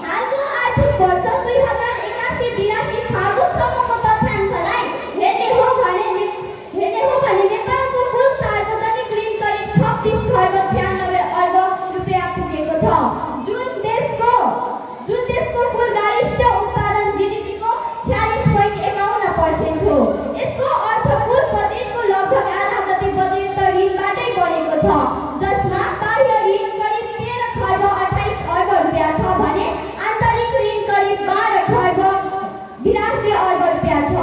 हालको आर्थिक वर्ष 2081-82 फागुनसम्मको तथ्याङ्कलाई हेर्ने हो भने नेपालको कुल सार्वजनिक ऋण करिब 26 खर्ब 96 अर्ब रुपियाँ पुगेको छ, जुन देशको कुल गरिष्ठ उत्पादन जीडीपीको 46.51% हो। यसको अर्थ कुल बजेटको लगभग आधा जति बजेट त ऋणबाटै बढेको छ, जसमा बाह्य ऋण करिब 13 खर्ब 28 अर्ब रुपियाँ छ भने आन्तरिक ऋण करिब 12 खर्ब 82 अर्ब रुपियाँ छ।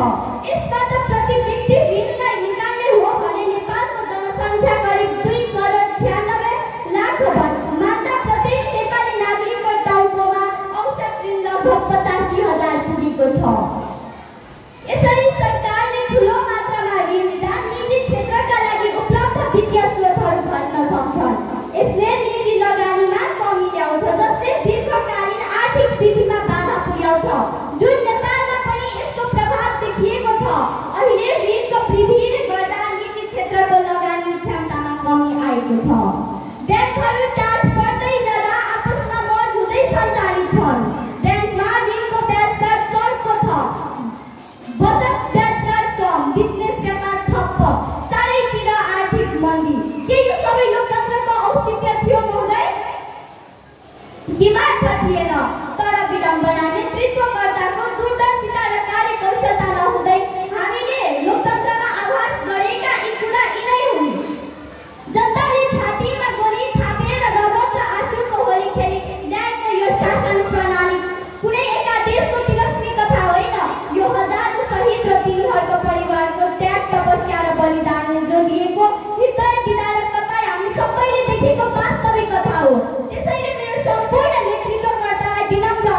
यसबाट प्रति व्यक्ति ऋणलाई निकाल्ने हो भने नेपालको जनसङ्ख्या करिब 2 करोड 96 लाख मात्र प्रत्येक नेपाली नागरिकको टाउकोमा औसत ऋण लगभग 85,000 पुगेको छ। यसरी सरकारले ठुलो मात्रामा ऋण लिँदा निजी क्षेत्रका लागि उपलब्ध वित्तीय स्रोतहरू घट्न सक्छन्। यसले निजी लगानीमा कमी ल्याउँछ, जसले दीर्घकालीन आर्थिक वृद्धिमा बाधा पुर्याउँछ, जुन नेपालमा पनि यसको प्रभाव देखिएको छ। अहिले ऋणको वृद्धिले गर्दा निजी क्षेत्रको लगानी क्षमतामा कमी आएको छ। ब्याङ्कहरू टाढ पर्दै जाँदा आपसमा मोड हुँदै सञ्चालित छन्। ब्याङ्कमा ऋणको ब्याज दर चढ्को छ, बचत ब्याज दर कम, बिजनेस व्यापार ठप्प, चारैतिर आर्थिक मन्दी। के यो सबै लोकतन्त्रको औचित्य थियो महोदय? दिमाग थिएन, तर विडम्बना नेतृत्वकर्ताको दूरदर्शिता र कार्यकुशलता नहुँदै हामीले लोकतन्त्रमा आभास गरेका यी कुरा यिनै हुन्। जनताले छातीमा गोली थापेर रगत र आँसुको होली खेली ल्याएको यो शासन प्रणाली कुनै एका देशको तिरस्मी कथा होइन। यो हजारौं शहीद र तिनीहरूको परिवारको त्याग, तपस्या र बलिदानले जोडिएको हृदय विदारक तपाईँ हामी सबैले देखेको वास्तविक कथा हो। त्यसैले मेरो सम्पूर्ण नेतृत्वकर्तालाई विनम्र